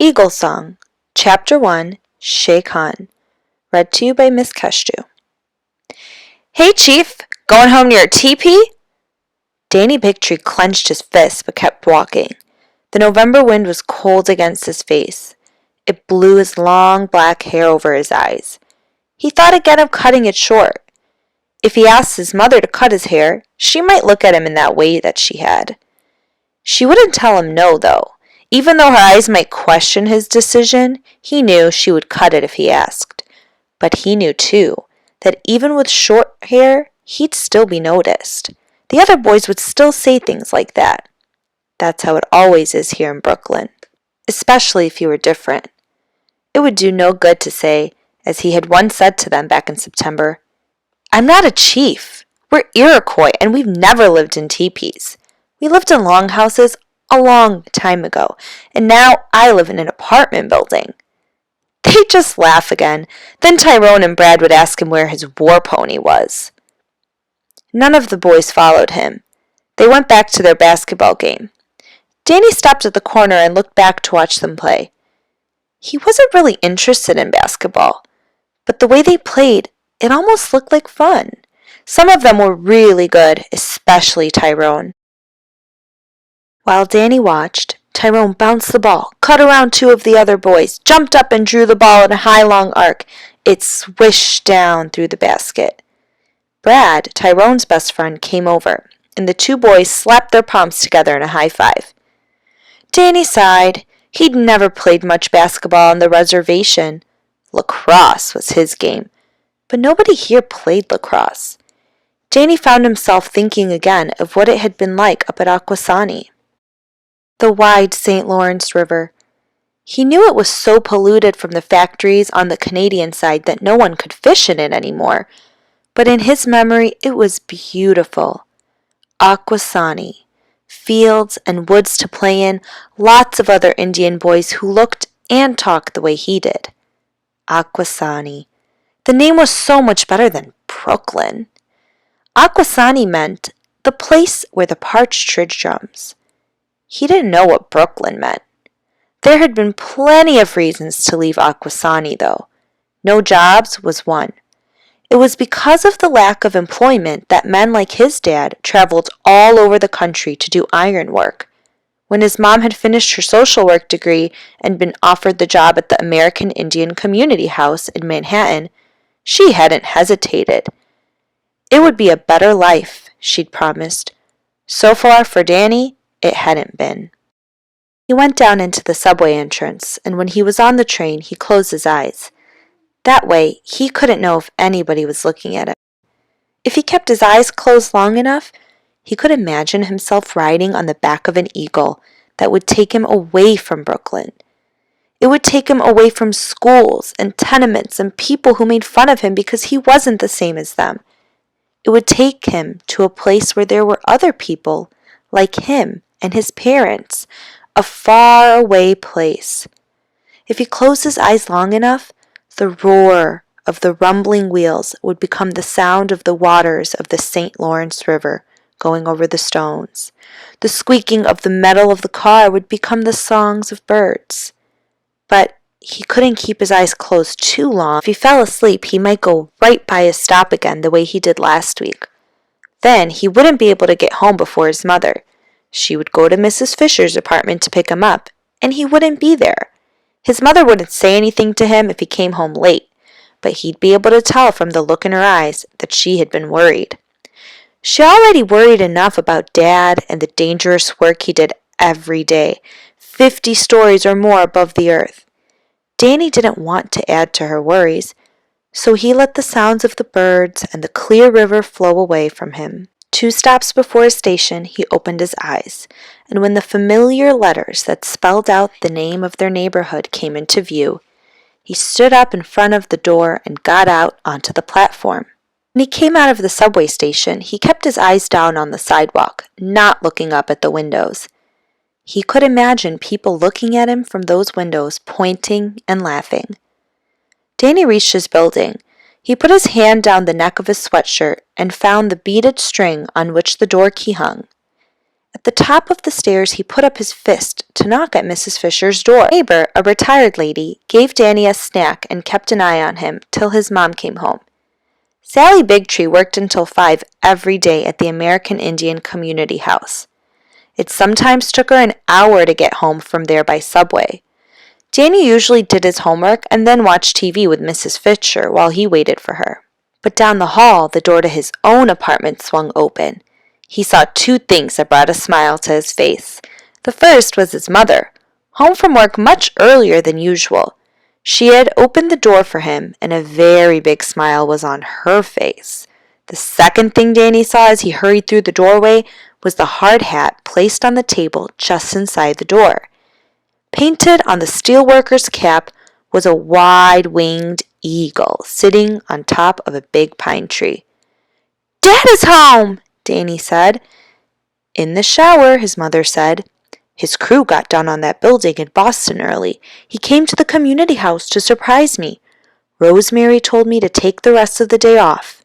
Eagle Song, Chapter 1, Shay Khan. Read to you by Miss Keshtu. "Hey, Chief! Going home to your teepee?" Danny Bigtree clenched his fist but kept walking. The November wind was cold against his face. It blew his long black hair over his eyes. He thought again of cutting it short. If he asked his mother to cut his hair, she might look at him in that way that she had. She wouldn't tell him no, though. Even though her eyes might question his decision, he knew she would cut it if he asked. But he knew, too, that even with short hair, he'd still be noticed. The other boys would still say things like that. That's how it always is here in Brooklyn, especially if you were different. It would do no good to say, as he had once said to them back in September, "I'm not a chief. We're Iroquois, and we've never lived in teepees. We lived in longhouses a long time ago, and now I live in an apartment building." They'd just laugh again. Then Tyrone and Brad would ask him where his war pony was. None of the boys followed him. They went back to their basketball game. Danny stopped at the corner and looked back to watch them play. He wasn't really interested in basketball, but the way they played, it almost looked like fun. Some of them were really good, especially Tyrone. While Danny watched, Tyrone bounced the ball, cut around two of the other boys, jumped up and drew the ball in a high long arc. It swished down through the basket. Brad, Tyrone's best friend, came over, and the two boys slapped their palms together in a high five. Danny sighed. He'd never played much basketball on the reservation. Lacrosse was his game, but nobody here played lacrosse. Danny found himself thinking again of what it had been like up at Akwesasne. The wide St. Lawrence River. He knew it was so polluted from the factories on the Canadian side that no one could fish in it anymore, but in his memory it was beautiful. Akwesasne. Fields and woods to play in, lots of other Indian boys who looked and talked the way he did. Akwesasne. The name was so much better than Brooklyn. Akwesasne meant the place where the partridge drums. He didn't know what Brooklyn meant. There had been plenty of reasons to leave Akwesasne, though. No jobs was one. It was because of the lack of employment that men like his dad traveled all over the country to do iron work. When his mom had finished her social work degree and been offered the job at the American Indian Community House in Manhattan, she hadn't hesitated. It would be a better life, she'd promised. So far for Danny, it hadn't been. He went down into the subway entrance, and when he was on the train, he closed his eyes. That way, he couldn't know if anybody was looking at him. If he kept his eyes closed long enough, he could imagine himself riding on the back of an eagle that would take him away from Brooklyn. It would take him away from schools and tenements and people who made fun of him because he wasn't the same as them. It would take him to a place where there were other people like him and his parents, a far-away place. If he closed his eyes long enough, the roar of the rumbling wheels would become the sound of the waters of the St. Lawrence River going over the stones. The squeaking of the metal of the car would become the songs of birds. But he couldn't keep his eyes closed too long. If he fell asleep, he might go right by his stop again the way he did last week. Then he wouldn't be able to get home before his mother. She would go to Mrs. Fisher's apartment to pick him up, and he wouldn't be there. His mother wouldn't say anything to him if he came home late, but he'd be able to tell from the look in her eyes that she had been worried. She already worried enough about Dad and the dangerous work he did every day, 50 stories or more above the earth. Danny didn't want to add to her worries, so he let the sounds of the birds and the clear river flow away from him. 2 stops before his station, he opened his eyes, and when the familiar letters that spelled out the name of their neighborhood came into view, he stood up in front of the door and got out onto the platform. When he came out of the subway station, he kept his eyes down on the sidewalk, not looking up at the windows. He could imagine people looking at him from those windows, pointing and laughing. Danny reached his building. He put his hand down the neck of his sweatshirt and found the beaded string on which the door key hung. At the top of the stairs, he put up his fist to knock at Mrs. Fisher's door. A neighbor, a retired lady, gave Danny a snack and kept an eye on him till his mom came home. Sally Bigtree worked until 5 every day at the American Indian Community House. It sometimes took her an hour to get home from there by subway. Danny usually did his homework and then watched TV with Mrs. Fisher while he waited for her. But down the hall, the door to his own apartment swung open. He saw 2 things that brought a smile to his face. The first was his mother, home from work much earlier than usual. She had opened the door for him, and a very big smile was on her face. The second thing Danny saw as he hurried through the doorway was the hard hat placed on the table just inside the door. Painted on the steelworker's cap was a wide-winged eagle sitting on top of a big pine tree. "Dad is home!" Danny said. "In the shower," his mother said. "His crew got done on that building in Boston early. He came to the community house to surprise me. Rosemary told me to take the rest of the day off.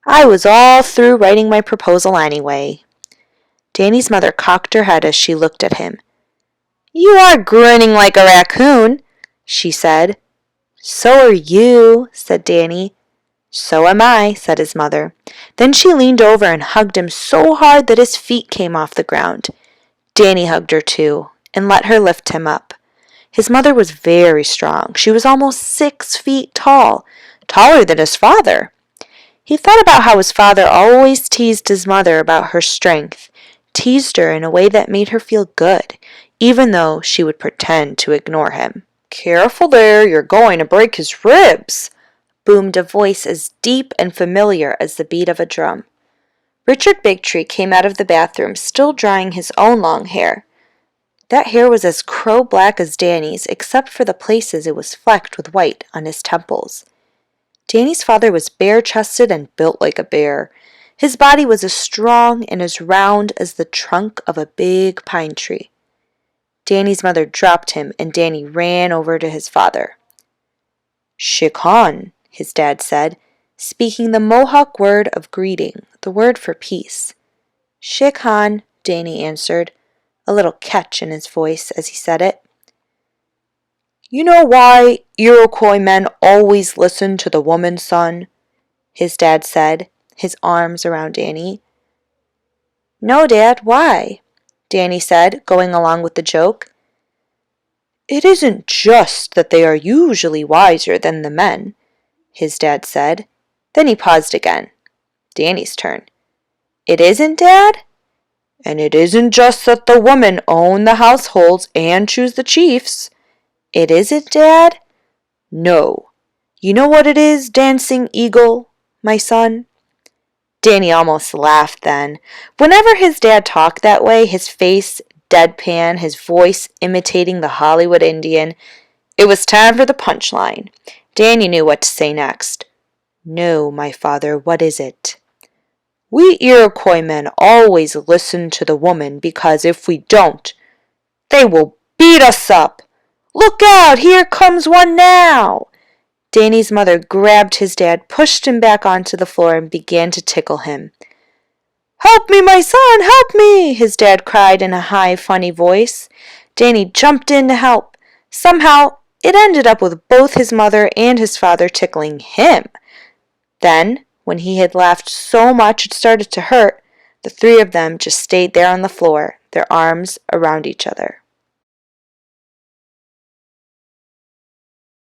I was all through writing my proposal anyway." Danny's mother cocked her head as she looked at him. "You are grinning like a raccoon," she said. "So are you," said Danny. "So am I," said his mother. Then she leaned over and hugged him so hard that his feet came off the ground. Danny hugged her too and let her lift him up. His mother was very strong. She was almost 6 feet tall, taller than his father. He thought about how his father always teased his mother about her strength, teased her in a way that made her feel good, even though she would pretend to ignore him. "Careful there, you're going to break his ribs," boomed a voice as deep and familiar as the beat of a drum. Richard Bigtree came out of the bathroom, still drying his own long hair. That hair was as crow-black as Danny's, except for the places it was flecked with white on his temples. Danny's father was bare-chested and built like a bear. His body was as strong and as round as the trunk of a big pine tree. Danny's mother dropped him, and Danny ran over to his father. "Shikhan," his dad said, speaking the Mohawk word of greeting, the word for peace. "Shikhan," Danny answered, a little catch in his voice as he said it. "You know why Iroquois men always listen to the woman, son?" his dad said, his arms around Danny. "No, Dad, why?" Danny said, going along with the joke. "It isn't just that they are usually wiser than the men," his dad said. Then he paused again. Danny's turn. "It isn't, Dad?" "And it isn't just that the women own the households and choose the chiefs." "It isn't, Dad?" "No. You know what it is, Dancing Eagle, my son?" Danny almost laughed then. Whenever his dad talked that way, his face deadpan, his voice imitating the Hollywood Indian, it was time for the punchline. Danny knew what to say next. "No, my father, what is it?" "We Iroquois men always listen to the woman because if we don't, they will beat us up. Look out, here comes one now." Danny's mother grabbed his dad, pushed him back onto the floor, and began to tickle him. "Help me, my son, help me!" his dad cried in a high, funny voice. Danny jumped in to help. Somehow, it ended up with both his mother and his father tickling him. Then, when he had laughed so much it started to hurt, the 3 of them just stayed there on the floor, their arms around each other.